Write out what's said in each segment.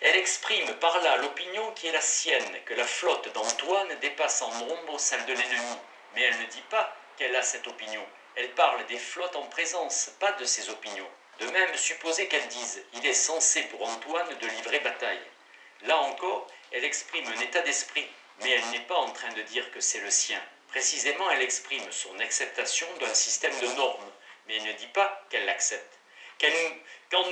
Elle exprime par là l'opinion qui est la sienne, que la flotte d'Antoine dépasse en nombre celle de l'ennemi. Mais elle ne dit pas qu'elle a cette opinion. Elle parle des flottes en présence, pas de ses opinions. De même, supposez qu'elle dise « Il est censé pour Antoine de livrer bataille ». Là encore, elle exprime un état d'esprit, mais elle n'est pas en train de dire que c'est le sien. Précisément, elle exprime son acceptation d'un système de normes, mais elle ne dit pas qu'elle l'accepte. Quand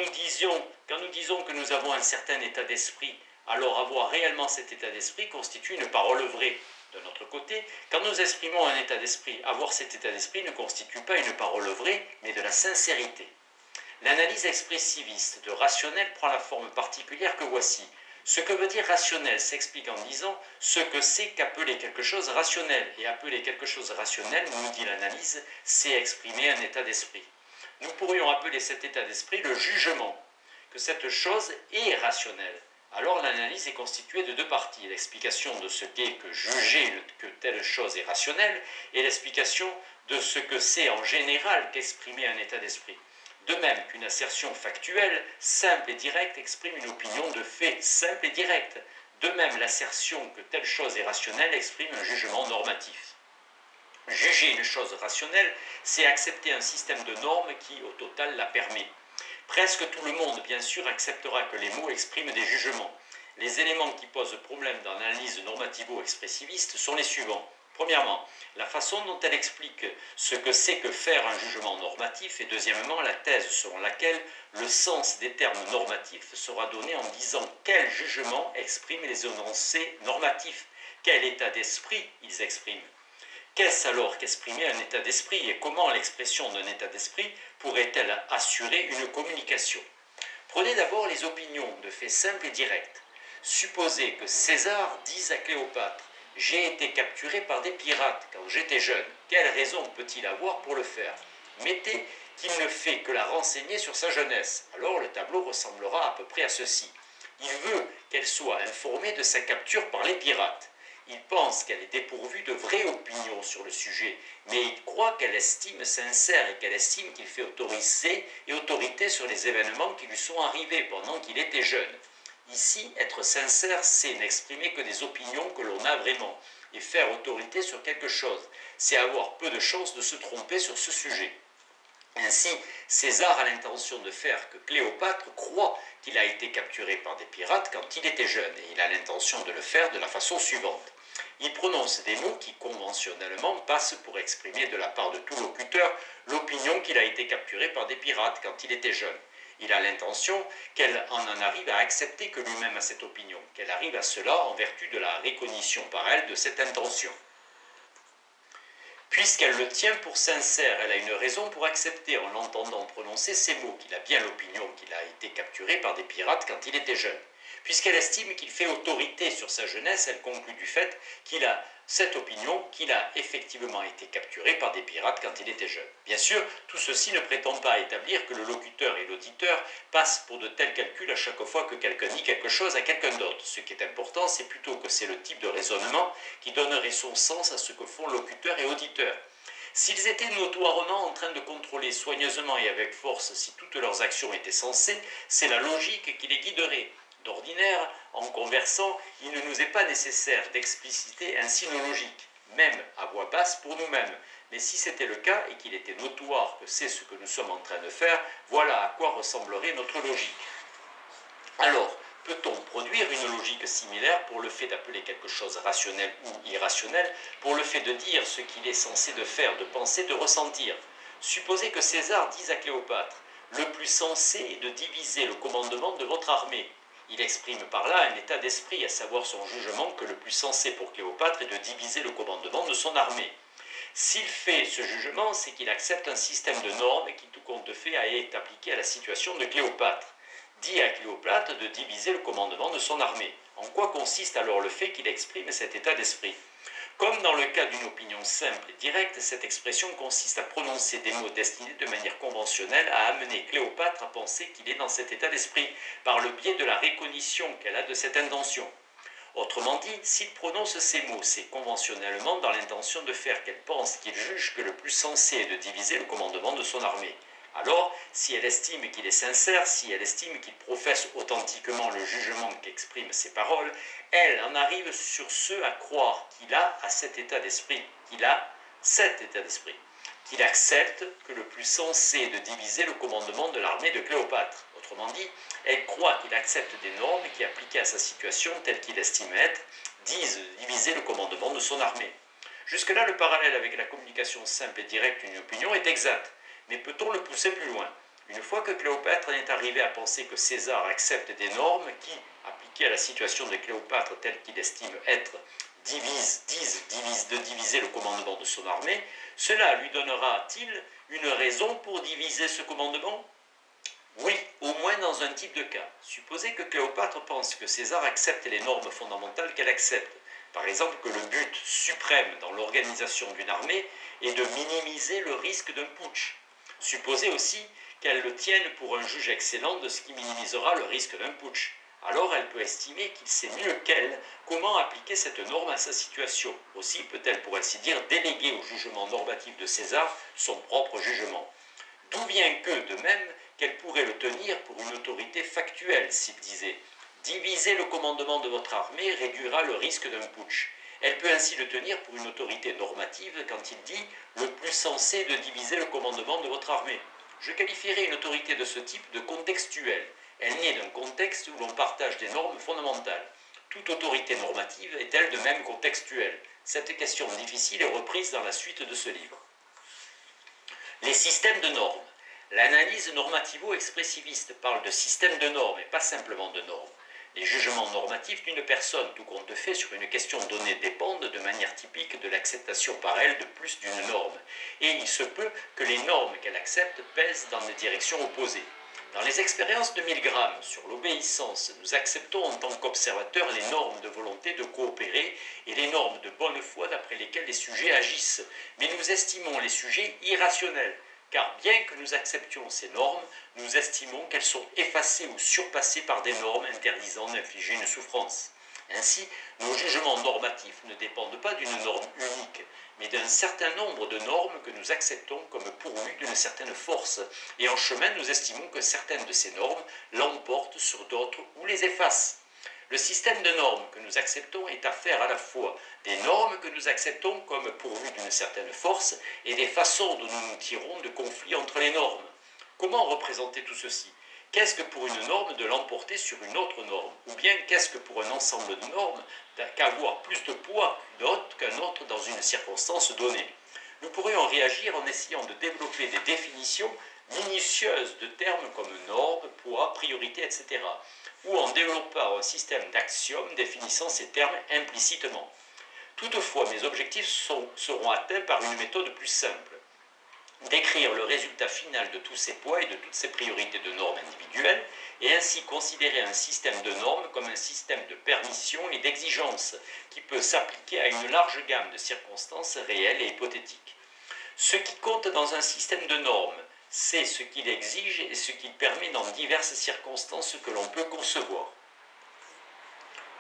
nous disons que nous avons un certain état d'esprit, alors avoir réellement cet état d'esprit constitue une parole vraie. De notre côté, quand nous exprimons un état d'esprit, avoir cet état d'esprit ne constitue pas une parole vraie, mais de la sincérité. L'analyse expressiviste de rationnel prend la forme particulière que voici. Ce que veut dire rationnel s'explique en disant ce que c'est qu'appeler quelque chose rationnel. Et appeler quelque chose rationnel, nous dit l'analyse, c'est exprimer un état d'esprit. Nous pourrions appeler cet état d'esprit le jugement, que cette chose est rationnelle. Alors l'analyse est constituée de deux parties, l'explication de ce qu'est que juger que telle chose est rationnelle et l'explication de ce que c'est en général qu'exprimer un état d'esprit. De même qu'une assertion factuelle, simple et directe, exprime une opinion de fait simple et directe. De même, l'assertion que telle chose est rationnelle exprime un jugement normatif. Juger une chose rationnelle, c'est accepter un système de normes qui, au total, la permet. Presque tout le monde, bien sûr, acceptera que les mots expriment des jugements. Les éléments qui posent problème dans l'analyse normativo-expressiviste sont les suivants. Premièrement, la façon dont elle explique ce que c'est que faire un jugement normatif et deuxièmement, la thèse selon laquelle le sens des termes normatifs sera donné en disant quel jugement exprime les énoncés normatifs, quel état d'esprit ils expriment. Qu'est-ce alors qu'exprimer un état d'esprit et comment l'expression d'un état d'esprit pourrait-elle assurer une communication? Prenez d'abord les opinions de faits simples et directs. Supposez que César dise à Cléopâtre « J'ai été capturé par des pirates quand j'étais jeune. Quelle raison peut-il avoir pour le faire ?» Mettez qu'il ne fait que la renseigner sur sa jeunesse. Alors le tableau ressemblera à peu près à ceci. Il veut qu'elle soit informée de sa capture par les pirates. Il pense qu'elle est dépourvue de vraies opinions sur le sujet, mais il croit qu'elle estime sincère et qu'elle estime qu'il fait autorité sur les événements qui lui sont arrivés pendant qu'il était jeune. Ici, être sincère, c'est n'exprimer que des opinions que l'on a vraiment, et faire autorité sur quelque chose, c'est avoir peu de chances de se tromper sur ce sujet. Ainsi, César a l'intention de faire que Cléopâtre croit qu'il a été capturé par des pirates quand il était jeune, et il a l'intention de le faire de la façon suivante. Il prononce des mots qui, conventionnellement, passent pour exprimer de la part de tout locuteur l'opinion qu'il a été capturé par des pirates quand il était jeune. Il a l'intention qu'elle en arrive à accepter que lui-même a cette opinion, qu'elle arrive à cela en vertu de la reconnaissance par elle de cette intention. Puisqu'elle le tient pour sincère, elle a une raison pour accepter en l'entendant prononcer ces mots, qu'il a bien l'opinion qu'il a été capturé par des pirates quand il était jeune. Puisqu'elle estime qu'il fait autorité sur sa jeunesse, elle conclut du fait qu'il a cette opinion qu'il a effectivement été capturé par des pirates quand il était jeune. Bien sûr, tout ceci ne prétend pas établir que le locuteur et l'auditeur passent pour de tels calculs à chaque fois que quelqu'un dit quelque chose à quelqu'un d'autre. Ce qui est important, c'est plutôt que c'est le type de raisonnement qui donnerait son sens à ce que font locuteur et auditeur. S'ils étaient notoirement en train de contrôler soigneusement et avec force si toutes leurs actions étaient sensées, c'est la logique qui les guiderait. D'ordinaire, en conversant, il ne nous est pas nécessaire d'expliciter ainsi nos logiques, même à voix basse pour nous-mêmes. Mais si c'était le cas et qu'il était notoire que c'est ce que nous sommes en train de faire, voilà à quoi ressemblerait notre logique. Alors, peut-on produire une logique similaire pour le fait d'appeler quelque chose rationnel ou irrationnel, pour le fait de dire ce qu'il est censé de faire, de penser, de ressentir? Supposez que César dise à Cléopâtre « Le plus sensé est de diviser le commandement de votre armée ». Il exprime par là un état d'esprit, à savoir son jugement que le plus sensé pour Cléopâtre est de diviser le commandement de son armée. S'il fait ce jugement, c'est qu'il accepte un système de normes qui, tout compte fait, a été appliqué à la situation de Cléopâtre. Dit à Cléopâtre de diviser le commandement de son armée. En quoi consiste alors le fait qu'il exprime cet état d'esprit? Comme dans le cas d'une opinion simple et directe, cette expression consiste à prononcer des mots destinés de manière conventionnelle à amener Cléopâtre à penser qu'il est dans cet état d'esprit, par le biais de la reconnaissance qu'elle a de cette intention. Autrement dit, s'il prononce ces mots, c'est conventionnellement dans l'intention de faire qu'elle pense qu'il juge que le plus sensé est de diviser le commandement de son armée. Alors, si elle estime qu'il est sincère, si elle estime qu'il professe authentiquement le jugement qu'expriment ses paroles, elle en arrive sur ce à croire qu'il a à cet état d'esprit, qu'il accepte que le plus sensé est de diviser le commandement de l'armée de Cléopâtre. Autrement dit, elle croit qu'il accepte des normes qui, appliquées à sa situation telle qu'il estime être, disent de diviser le commandement de son armée. Jusque-là, le parallèle avec la communication simple et directe d'une opinion est exact, mais peut-on le pousser plus loin? Une fois que Cléopâtre est arrivé à penser que César accepte des normes qui, appliquées à la situation de Cléopâtre telle qu'il estime être, disent de diviser le commandement de son armée, cela lui donnera-t-il une raison pour diviser ce commandement? Oui, au moins dans un type de cas. Supposez que Cléopâtre pense que César accepte les normes fondamentales qu'elle accepte. Par exemple, que le but suprême dans l'organisation d'une armée est de minimiser le risque d'un putsch. Supposez aussi qu'elle le tienne pour un juge excellent de ce qui minimisera le risque d'un putsch. Alors elle peut estimer qu'il sait mieux qu'elle comment appliquer cette norme à sa situation. Aussi peut-elle, pour ainsi dire, déléguer au jugement normatif de César son propre jugement. D'où vient que, de même, qu'elle pourrait le tenir pour une autorité factuelle, s'il disait « Diviser le commandement de votre armée réduira le risque d'un putsch ». Elle peut ainsi le tenir pour une autorité normative quand il dit « Le plus sensé est de diviser le commandement de votre armée ». Je qualifierais une autorité de ce type de contextuelle. Elle naît d'un contexte où l'on partage des normes fondamentales. Toute autorité normative est-elle de même contextuelle? Cette question difficile est reprise dans la suite de ce livre. Les systèmes de normes. L'analyse normativo-expressiviste parle de système de normes et pas simplement de normes. Les jugements normatifs d'une personne, tout compte fait sur une question donnée, dépendent de manière typique de l'acceptation par elle de plus d'une norme. Et il se peut que les normes qu'elle accepte pèsent dans des directions opposées. Dans les expériences de Milgram sur l'obéissance, nous acceptons en tant qu'observateurs les normes de volonté de coopérer et les normes de bonne foi d'après lesquelles les sujets agissent. Mais nous estimons les sujets irrationnels, car bien que nous acceptions ces normes, nous estimons qu'elles sont effacées ou surpassées par des normes interdisant d'infliger une souffrance. Ainsi, nos jugements normatifs ne dépendent pas d'une norme unique, mais d'un certain nombre de normes que nous acceptons comme pourvues d'une certaine force, et en chemin nous estimons que certaines de ces normes l'emportent sur d'autres ou les effacent. Le système de normes que nous acceptons est affaire à la fois des normes que nous acceptons comme pourvues d'une certaine force et des façons dont nous nous tirons de conflits entre les normes. Comment représenter tout ceci? Qu'est-ce que pour une norme de l'emporter sur une autre norme? Ou bien qu'est-ce que pour un ensemble de normes qu'avoir plus de poids qu'un autre dans une circonstance donnée? Nous pourrions réagir en essayant de développer des définitions minutieuses de termes comme normes, poids, priorité, etc. ou en développant un système d'axiomes définissant ces termes implicitement. Toutefois, mes objectifs seront atteints par une méthode plus simple. Décrire le résultat final de tous ces poids et de toutes ces priorités de normes individuelles, et ainsi considérer un système de normes comme un système de permission et d'exigence qui peut s'appliquer à une large gamme de circonstances réelles et hypothétiques. Ce qui compte dans un système de normes, c'est ce qu'il exige et ce qu'il permet dans diverses circonstances que l'on peut concevoir.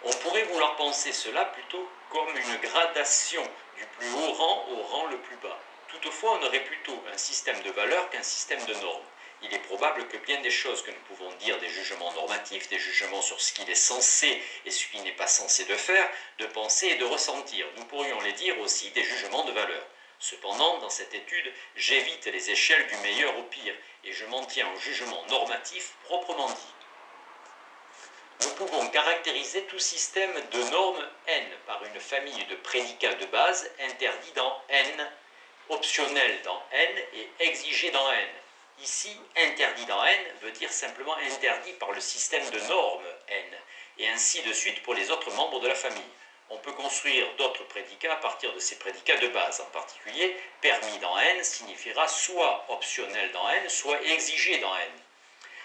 On pourrait vouloir penser cela plutôt comme une gradation du plus haut rang au rang le plus bas. Toutefois, on aurait plutôt un système de valeurs qu'un système de normes. Il est probable que bien des choses que nous pouvons dire des jugements normatifs, des jugements sur ce qu'il est censé et ce qu'il n'est pas censé de faire, de penser et de ressentir, nous pourrions les dire aussi des jugements de valeurs. Cependant, dans cette étude, j'évite les échelles du meilleur au pire et je m'en tiens au jugement normatif proprement dit. Nous pouvons caractériser tout système de normes N par une famille de prédicats de base interdits dans N, optionnels dans N et exigés dans N. Ici, interdit dans N veut dire simplement interdit par le système de normes N, et ainsi de suite pour les autres membres de la famille. On peut construire d'autres prédicats à partir de ces prédicats de base. En particulier, permis dans N signifiera soit optionnel dans N, soit exigé dans N.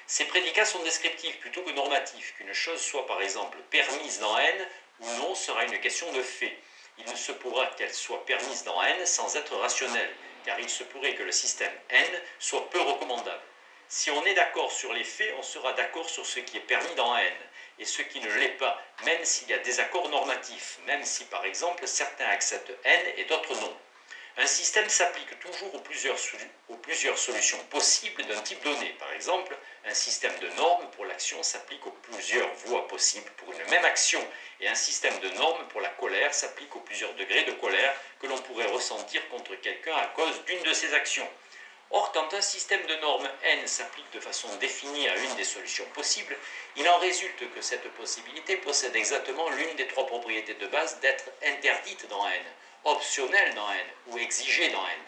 Ces prédicats sont descriptifs plutôt que normatifs. Qu'une chose soit par exemple permise dans N ou non sera une question de fait. Il ne se pourra qu'elle soit permise dans N sans être rationnelle, car il se pourrait que le système N soit peu recommandable. Si on est d'accord sur les faits, on sera d'accord sur ce qui est permis dans N, et ce qui ne l'est pas, même s'il y a des accords normatifs, même si par exemple certains acceptent N et d'autres non. Un système s'applique toujours aux plusieurs solutions possibles d'un type donné. Par exemple, un système de normes pour l'action s'applique aux plusieurs voies possibles pour une même action, et un système de normes pour la colère s'applique aux plusieurs degrés de colère que l'on pourrait ressentir contre quelqu'un à cause d'une de ses actions. Or, quand un système de normes n s'applique de façon définie à une des solutions possibles, il en résulte que cette possibilité possède exactement l'une des trois propriétés de base d'être interdite dans n, optionnelle dans n ou exigée dans n.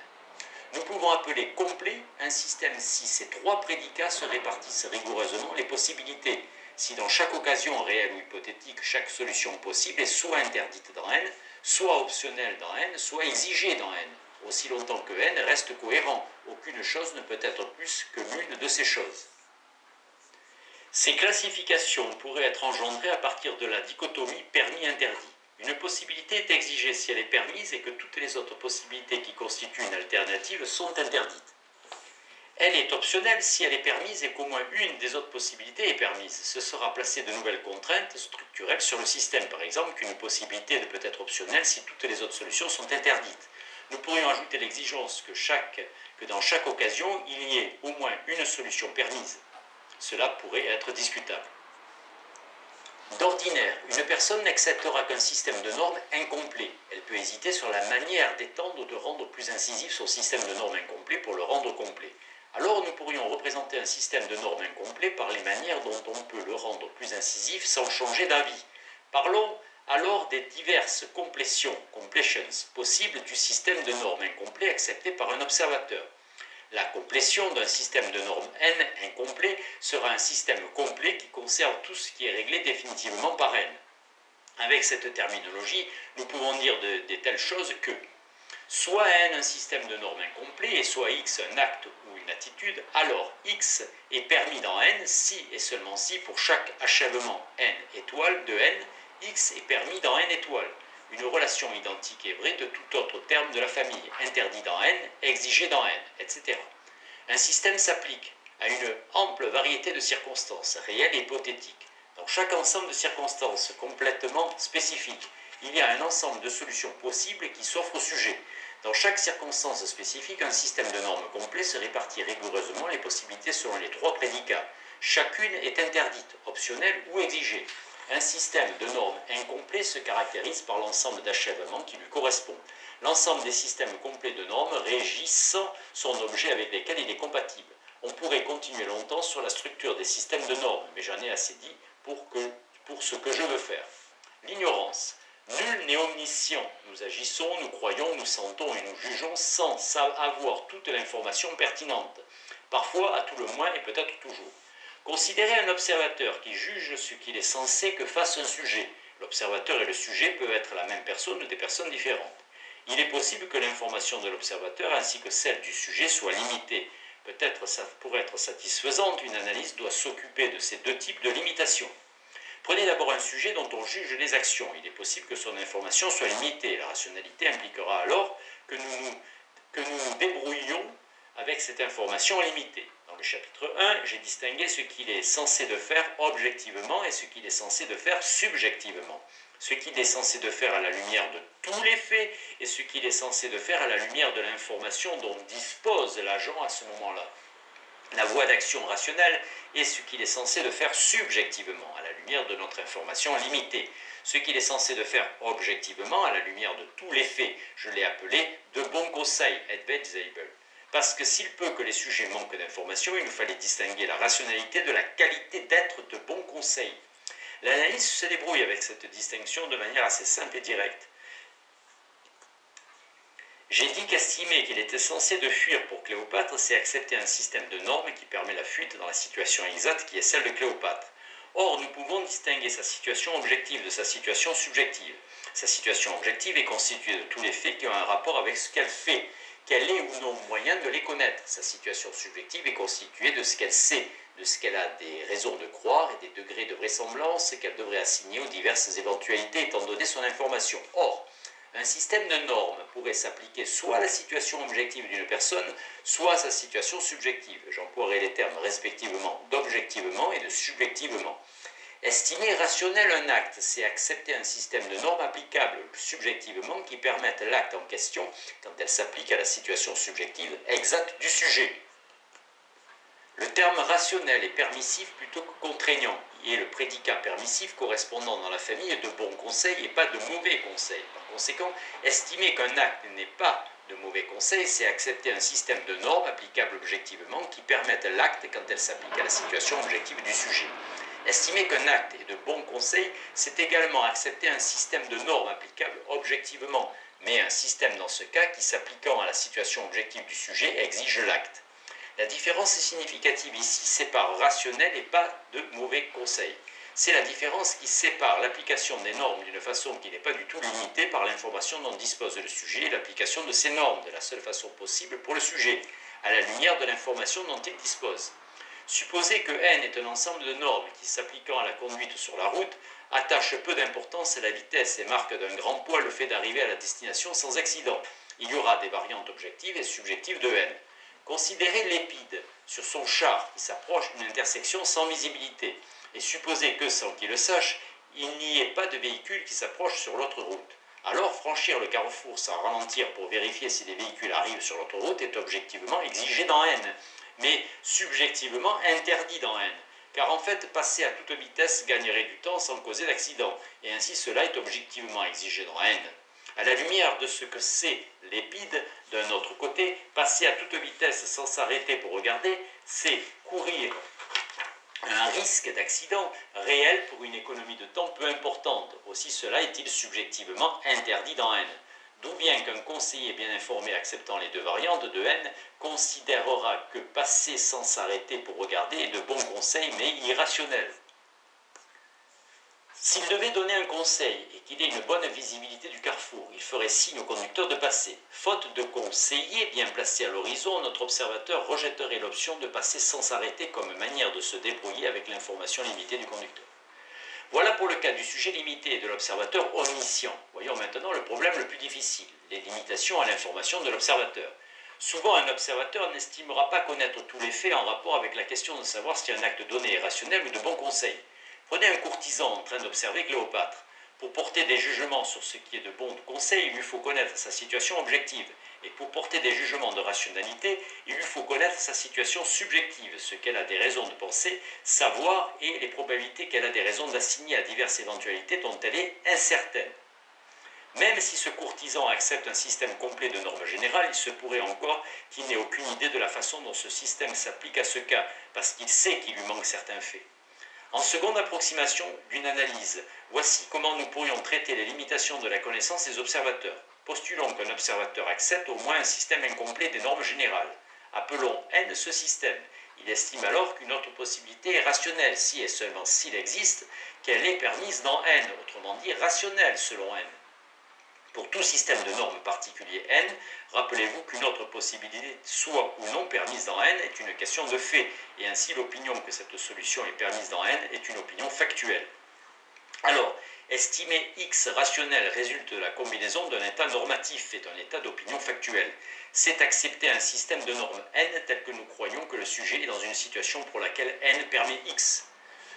Nous pouvons appeler complet un système si ces trois prédicats se répartissent rigoureusement les possibilités, si dans chaque occasion réelle ou hypothétique, chaque solution possible est soit interdite dans n, soit optionnelle dans n, soit exigée dans n. Aussi longtemps que n reste cohérent, aucune chose ne peut être plus que l'une de ces choses. Ces classifications pourraient être engendrées à partir de la dichotomie permis-interdit. Une possibilité est exigée si elle est permise et que toutes les autres possibilités qui constituent une alternative sont interdites. Elle est optionnelle si elle est permise et qu'au moins une des autres possibilités est permise. Ce sera placer de nouvelles contraintes structurelles sur le système, par exemple qu'une possibilité ne peut être optionnelle si toutes les autres solutions sont interdites. Nous pourrions ajouter l'exigence que dans chaque occasion, il y ait au moins une solution permise. Cela pourrait être discutable. D'ordinaire, une personne n'acceptera qu'un système de normes incomplet. Elle peut hésiter sur la manière d'étendre ou de rendre plus incisif son système de normes incomplet pour le rendre complet. Alors nous pourrions représenter un système de normes incomplet par les manières dont on peut le rendre plus incisif sans changer d'avis. Parlons alors des diverses completions possibles du système de normes incomplet accepté par un observateur. La complétion d'un système de normes n incomplet sera un système complet qui conserve tout ce qui est réglé définitivement par n. Avec cette terminologie, nous pouvons dire de telles choses que soit n un système de normes incomplet et soit x un acte ou une attitude, alors x est permis dans n si et seulement si pour chaque achèvement n étoile de n, x est permis dans n étoile. Une relation identique et vraie de tout autre terme de la famille, interdit dans n, exigé dans n, etc. Un système s'applique à une ample variété de circonstances, réelles et hypothétiques. Dans chaque ensemble de circonstances complètement spécifiques, il y a un ensemble de solutions possibles qui s'offrent au sujet. Dans chaque circonstance spécifique, un système de normes complet se répartit rigoureusement les possibilités selon les trois prédicats. Chacune est interdite, optionnelle ou exigée. Un système de normes incomplet se caractérise par l'ensemble d'achèvements qui lui correspond. L'ensemble des systèmes complets de normes régissant son objet avec lesquels il est compatible. On pourrait continuer longtemps sur la structure des systèmes de normes, mais j'en ai assez dit pour ce que je veux faire. L'ignorance. Nul n'est omniscient. Nous agissons, nous croyons, nous sentons et nous jugeons sans avoir toute l'information pertinente. Parfois, à tout le moins et peut-être toujours. Considérez un observateur qui juge ce qu'il est censé que fasse un sujet. L'observateur et le sujet peuvent être la même personne ou des personnes différentes. Il est possible que l'information de l'observateur ainsi que celle du sujet soit limitée. Peut-être pour être satisfaisante, une analyse doit s'occuper de ces deux types de limitations. Prenez d'abord un sujet dont on juge les actions. Il est possible que son information soit limitée. La rationalité impliquera alors que nous nous débrouillions avec cette information limitée. Dans le chapitre 1, j'ai distingué ce qu'il est censé de faire objectivement et ce qu'il est censé de faire subjectivement. Ce qu'il est censé de faire à la lumière de tous les faits et ce qu'il est censé de faire à la lumière de l'information dont dispose l'agent à ce moment-là. La voie d'action rationnelle est ce qu'il est censé de faire subjectivement, à la lumière de notre information limitée. Ce qu'il est censé de faire objectivement, à la lumière de tous les faits, je l'ai appelé de bons conseils, advisable. Parce que s'il peut que les sujets manquent d'informations, il nous fallait distinguer la rationalité de la qualité d'être de bons conseils. L'analyse se débrouille avec cette distinction de manière assez simple et directe. J'ai dit qu'estimer qu'il était censé de fuir pour Cléopâtre, c'est accepter un système de normes qui permet la fuite dans la situation exacte qui est celle de Cléopâtre. Or, nous pouvons distinguer sa situation objective de sa situation subjective. Sa situation objective est constituée de tous les faits qui ont un rapport avec ce qu'elle fait, qu'elle ait ou non moyen de les connaître. Sa situation subjective est constituée de ce qu'elle sait, de ce qu'elle a des raisons de croire et des degrés de vraisemblance qu'elle devrait assigner aux diverses éventualités étant donné son information. Or, un système de normes pourrait s'appliquer soit à la situation objective d'une personne, soit à sa situation subjective. J'emploierai les termes respectivement d'objectivement et de subjectivement. Estimer rationnel un acte, c'est accepter un système de normes applicables subjectivement qui permettent l'acte en question quand elle s'applique à la situation subjective exacte du sujet. Le terme rationnel est permissif plutôt que contraignant. Il est le prédicat permissif correspondant dans la famille de bons conseils et pas de mauvais conseils. Par conséquent, estimer qu'un acte n'est pas de mauvais conseils, c'est accepter un système de normes applicables objectivement qui permettent l'acte quand elle s'applique à la situation objective du sujet. Estimer qu'un acte est de bons conseils, c'est également accepter un système de normes applicables objectivement, mais un système dans ce cas qui, s'appliquant à la situation objective du sujet, exige l'acte. La différence est significative ici, c'est par rationnel et pas de mauvais conseils. C'est la différence qui sépare l'application des normes d'une façon qui n'est pas du tout limitée par l'information dont dispose le sujet et l'application de ces normes de la seule façon possible pour le sujet, à la lumière de l'information dont il dispose. Supposer que n est un ensemble de normes qui, s'appliquant à la conduite sur la route, attache peu d'importance à la vitesse et marque d'un grand poids le fait d'arriver à la destination sans accident. Il y aura des variantes objectives et subjectives de n. Considérez l'épide sur son char qui s'approche d'une intersection sans visibilité et supposez que, sans qu'il le sache, il n'y ait pas de véhicule qui s'approche sur l'autre route. Alors, franchir le carrefour sans ralentir pour vérifier si des véhicules arrivent sur l'autre route est objectivement exigé dans n, mais subjectivement interdit dans n, car en fait, passer à toute vitesse gagnerait du temps sans causer d'accident, et ainsi cela est objectivement exigé dans n. À la lumière de ce que c'est l'épide, d'un autre côté, passer à toute vitesse sans s'arrêter pour regarder, c'est courir un risque d'accident réel pour une économie de temps peu importante. Aussi cela est-il subjectivement interdit dans n. D'où bien qu'un conseiller bien informé acceptant les deux variantes de n considérera que passer sans s'arrêter pour regarder est de bons conseils mais irrationnel. S'il devait donner un conseil et qu'il ait une bonne visibilité du carrefour, il ferait signe au conducteur de passer. Faute de conseiller bien placé à l'horizon, notre observateur rejetterait l'option de passer sans s'arrêter comme manière de se débrouiller avec l'information limitée du conducteur. Voilà pour le cas du sujet limité et de l'observateur omniscient. Voyons maintenant le problème le plus difficile, les limitations à l'information de l'observateur. Souvent, un observateur n'estimera pas connaître tous les faits en rapport avec la question de savoir si un acte donné est rationnel ou de bon conseil. Prenez un courtisan en train d'observer Cléopâtre. Pour porter des jugements sur ce qui est de bon conseil, il lui faut connaître sa situation objective. Et pour porter des jugements de rationalité, il lui faut connaître sa situation subjective, ce qu'elle a des raisons de penser, savoir et les probabilités qu'elle a des raisons d'assigner à diverses éventualités dont elle est incertaine. Même si ce courtisan accepte un système complet de normes générales, il se pourrait encore qu'il n'ait aucune idée de la façon dont ce système s'applique à ce cas, parce qu'il sait qu'il lui manque certains faits. En seconde approximation d'une analyse, voici comment nous pourrions traiter les limitations de la connaissance des observateurs. Postulons qu'un observateur accepte au moins un système incomplet des normes générales. Appelons n ce système. Il estime alors qu'une autre possibilité est rationnelle si et seulement s'il existe, qu'elle est permise dans n, autrement dit rationnelle selon n. Pour tout système de normes particulier n, rappelez-vous qu'une autre possibilité soit ou non permise dans n est une question de fait, et ainsi l'opinion que cette solution est permise dans n est une opinion factuelle. Alors, estimer x rationnel résulte de la combinaison d'un état normatif et d'un état d'opinion factuelle. C'est accepter un système de normes n tel que nous croyons que le sujet est dans une situation pour laquelle n permet x.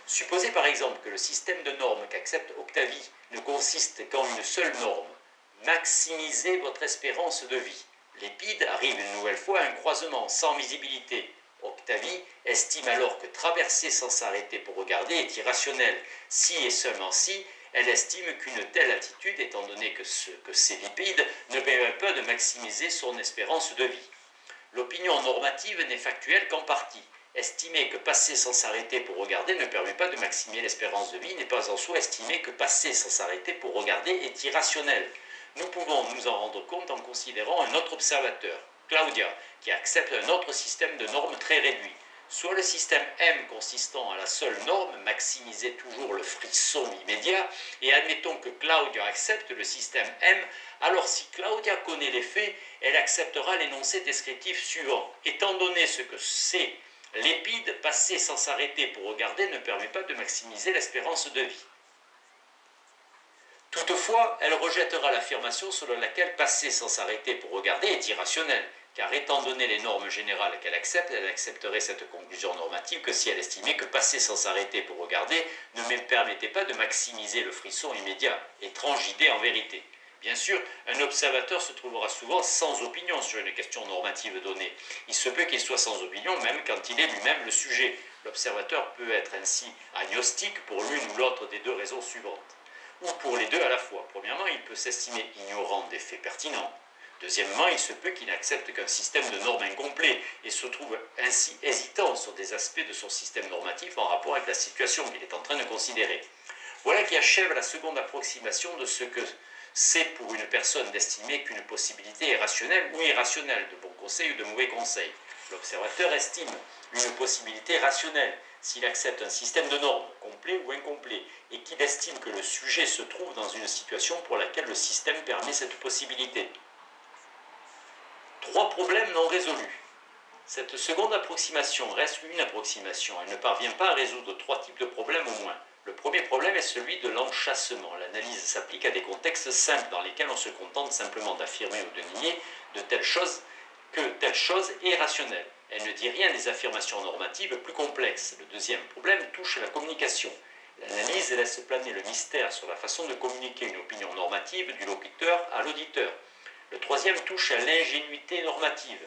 Supposez par exemple que le système de normes qu'accepte Octavie ne consiste qu'en une seule norme. Maximisez votre espérance de vie. L'épide arrive une nouvelle fois à un croisement sans visibilité. Octavie estime alors que traverser sans s'arrêter pour regarder est irrationnel. Si et seulement si, elle estime qu'une telle attitude, étant donné que c'est l'épide, ne permet pas de maximiser son espérance de vie. L'opinion normative n'est factuelle qu'en partie. Estimer que passer sans s'arrêter pour regarder ne permet pas de maximiser l'espérance de vie n'est pas en soi estimer que passer sans s'arrêter pour regarder est irrationnel. Nous pouvons nous en rendre compte en considérant un autre observateur, Claudia, qui accepte un autre système de normes très réduit. Soit le système M consistant à la seule norme, maximiser toujours le frisson immédiat, et admettons que Claudia accepte le système M, alors si Claudia connaît les faits, elle acceptera l'énoncé descriptif suivant. Étant donné ce que c'est l'épide, passer sans s'arrêter pour regarder ne permet pas de maximiser l'espérance de vie. Toutefois, elle rejettera l'affirmation selon laquelle passer sans s'arrêter pour regarder est irrationnel, car étant donné les normes générales qu'elle accepte, elle accepterait cette conclusion normative que si elle estimait que passer sans s'arrêter pour regarder ne me permettait pas de maximiser le frisson immédiat, étrange idée en vérité. Bien sûr, un observateur se trouvera souvent sans opinion sur une question normative donnée. Il se peut qu'il soit sans opinion même quand il est lui-même le sujet. L'observateur peut être ainsi agnostique pour l'une ou l'autre des deux raisons suivantes, ou pour les deux à la fois. Premièrement, il peut s'estimer ignorant des faits pertinents. Deuxièmement, il se peut qu'il n'accepte qu'un système de normes incomplet et se trouve ainsi hésitant sur des aspects de son système normatif en rapport avec la situation qu'il est en train de considérer. Voilà qui achève la seconde approximation de ce que c'est pour une personne d'estimer qu'une possibilité est rationnelle ou irrationnelle, de bons conseils ou de mauvais conseils. L'observateur estime une possibilité rationnelle s'il accepte un système de normes, complet ou incomplet, et qu'il estime que le sujet se trouve dans une situation pour laquelle le système permet cette possibilité. 3 problèmes non résolus. Cette seconde approximation reste une approximation. Elle ne parvient pas à résoudre 3 types de problèmes au moins. Le premier problème est celui de l'enchâssement. L'analyse s'applique à des contextes simples dans lesquels on se contente simplement d'affirmer ou de nier de telle chose que telle chose est rationnelle. Elle ne dit rien des affirmations normatives plus complexes. Le deuxième problème touche à la communication. L'analyse laisse planer le mystère sur la façon de communiquer une opinion normative du locuteur à l'auditeur. Le troisième touche à l'ingénuité normative.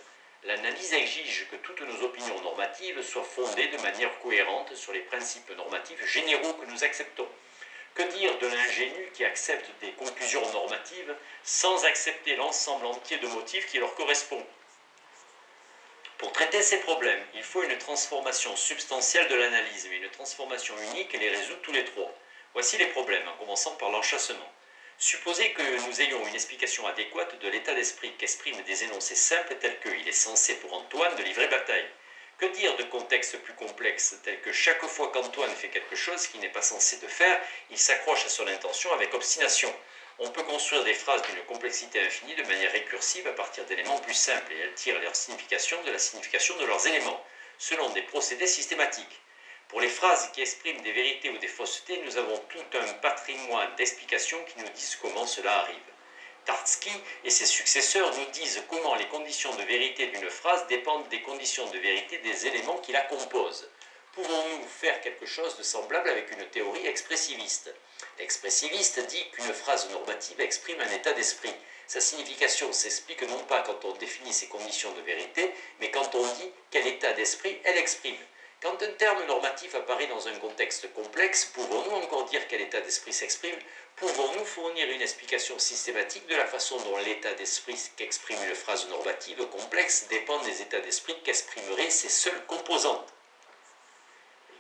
L'analyse exige que toutes nos opinions normatives soient fondées de manière cohérente sur les principes normatifs généraux que nous acceptons. Que dire de l'ingénu qui accepte des conclusions normatives sans accepter l'ensemble entier de motifs qui leur correspondent? Pour traiter ces problèmes, il faut une transformation substantielle de l'analyse, mais une transformation unique les résout tous les 3. Voici les problèmes, en commençant par l'enchâssement. Supposez que nous ayons une explication adéquate de l'état d'esprit qu'expriment des énoncés simples tels que « il est censé pour Antoine de livrer bataille ». Que dire de contextes plus complexes tels que chaque fois qu'Antoine fait quelque chose qu'il n'est pas censé de faire, il s'accroche à son intention avec obstination. On peut construire des phrases d'une complexité infinie de manière récursive à partir d'éléments plus simples et elles tirent leur signification de la signification de leurs éléments, selon des procédés systématiques. Pour les phrases qui expriment des vérités ou des faussetés, nous avons tout un patrimoine d'explications qui nous disent comment cela arrive. Tarski et ses successeurs nous disent comment les conditions de vérité d'une phrase dépendent des conditions de vérité des éléments qui la composent. Pouvons-nous faire quelque chose de semblable avec une théorie expressiviste? L'expressiviste dit qu'une phrase normative exprime un état d'esprit. Sa signification s'explique non pas quand on définit ses conditions de vérité, mais quand on dit quel état d'esprit elle exprime. Quand un terme normatif apparaît dans un contexte complexe, pouvons-nous encore dire quel état d'esprit s'exprime? Pouvons-nous fournir une explication systématique de la façon dont l'état d'esprit qu'exprime une phrase normative complexe dépend des états d'esprit qu'exprimeraient ses seules composantes?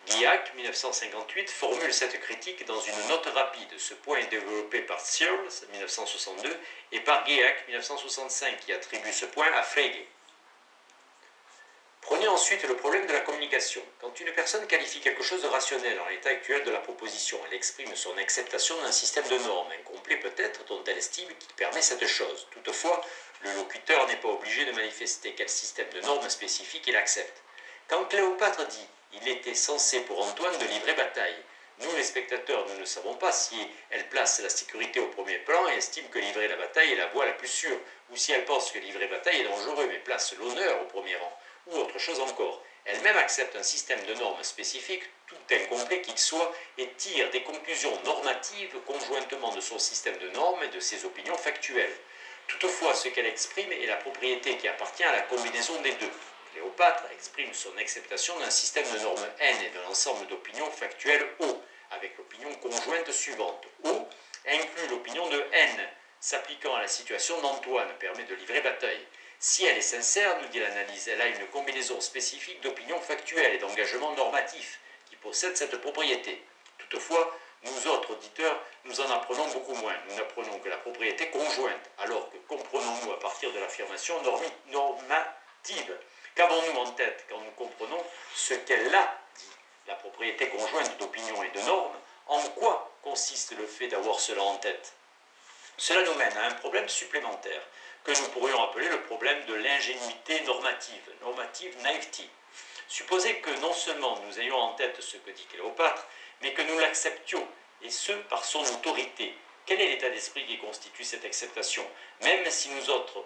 Guillac, 1958, formule cette critique dans une note rapide. Ce point est développé par Searle, 1962, et par Guillac, 1965, qui attribue ce point à Frege. Prenez ensuite le problème de la communication. Quand une personne qualifie quelque chose de rationnel en l'état actuel de la proposition, elle exprime son acceptation d'un système de normes, incomplet peut-être, dont elle estime qu'il permet cette chose. Toutefois, le locuteur n'est pas obligé de manifester quel système de normes spécifique il accepte. Quand Cléopâtre dit « il était censé pour Antoine de livrer bataille », nous, les spectateurs, nous ne savons pas si elle place la sécurité au premier plan et estime que livrer la bataille est la voie la plus sûre, ou si elle pense que livrer bataille est dangereux mais place l'honneur au premier rang, ou autre chose encore. Elle-même accepte un système de normes spécifiques, tout incomplet qu'il soit, et tire des conclusions normatives conjointement de son système de normes et de ses opinions factuelles. Toutefois, ce qu'elle exprime est la propriété qui appartient à la combinaison des deux. Cléopâtre exprime son acceptation d'un système de normes N et d'un ensemble d'opinions factuelles O, avec l'opinion conjointe suivante. O inclut l'opinion de N, s'appliquant à la situation d'Antoine, permet de livrer bataille. Si elle est sincère, nous dit l'analyse, elle a une combinaison spécifique d'opinions factuelles et d'engagements normatifs qui possèdent cette propriété. Toutefois, nous autres auditeurs, nous en apprenons beaucoup moins. Nous n'apprenons que la propriété conjointe, alors que comprenons-nous à partir de l'affirmation normative? Qu'avons-nous en tête quand nous comprenons ce qu'elle a dit, la propriété conjointe d'opinion et de normes? En quoi consiste le fait d'avoir cela en tête? Cela nous mène à un problème supplémentaire, que nous pourrions appeler le problème de l'ingénuité normative, normative naivety. Supposez que non seulement nous ayons en tête ce que dit Cléopâtre, mais que nous l'acceptions, et ce, par son autorité. Quel est l'état d'esprit qui constitue cette acceptation? Même si nous autres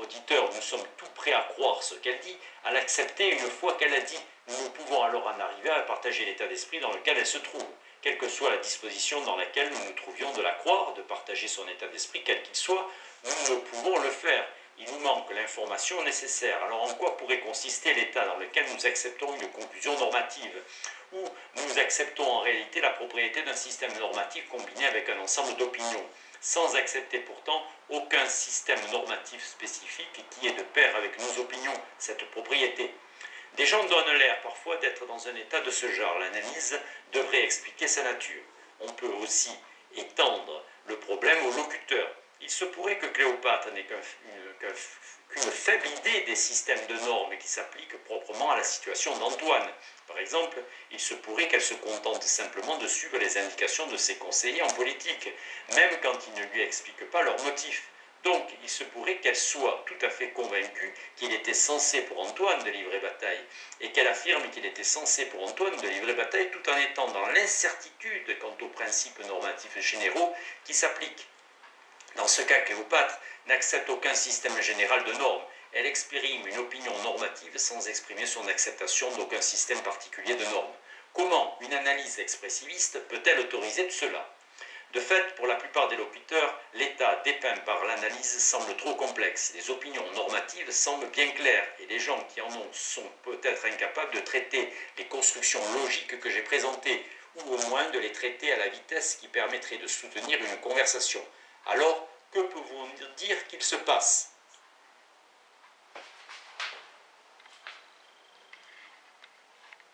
auditeurs, nous sommes tout prêts à croire ce qu'elle dit, à l'accepter une fois qu'elle a dit. Nous pouvons alors en arriver à partager l'état d'esprit dans lequel elle se trouve. Quelle que soit la disposition dans laquelle nous nous trouvions de la croire, de partager son état d'esprit, quel qu'il soit, nous ne pouvons le faire. Il nous manque l'information nécessaire. Alors en quoi pourrait consister l'état dans lequel nous acceptons une conclusion normative, où nous acceptons en réalité la propriété d'un système normatif combiné avec un ensemble d'opinions, sans accepter pourtant aucun système normatif spécifique qui est de pair avec nos opinions, cette propriété. Des gens donnent l'air parfois d'être dans un état de ce genre. L'analyse devrait expliquer sa nature. On peut aussi étendre le problème au locuteur. Il se pourrait que Cléopâtre n'ait qu'une faible idée des systèmes de normes qui s'appliquent proprement à la situation d'Antoine. Par exemple, il se pourrait qu'elle se contente simplement de suivre les indications de ses conseillers en politique, même quand ils ne lui expliquent pas leurs motifs. Donc, il se pourrait qu'elle soit tout à fait convaincue qu'il était censé pour Antoine de livrer bataille, et qu'elle affirme qu'il était censé pour Antoine de livrer bataille tout en étant dans l'incertitude quant aux principes normatifs généraux qui s'appliquent. Dans ce cas, Cléopâtre n'accepte aucun système général de normes. Elle exprime une opinion normative sans exprimer son acceptation d'aucun système particulier de normes. Comment une analyse expressiviste peut-elle autoriser de cela ? De fait, pour la plupart des locuteurs, l'état dépeint par l'analyse semble trop complexe. Les opinions normatives semblent bien claires et les gens qui en ont sont peut-être incapables de traiter les constructions logiques que j'ai présentées, ou au moins de les traiter à la vitesse qui permettrait de soutenir une conversation. Alors, que pouvons-nous dire qu'il se passe ?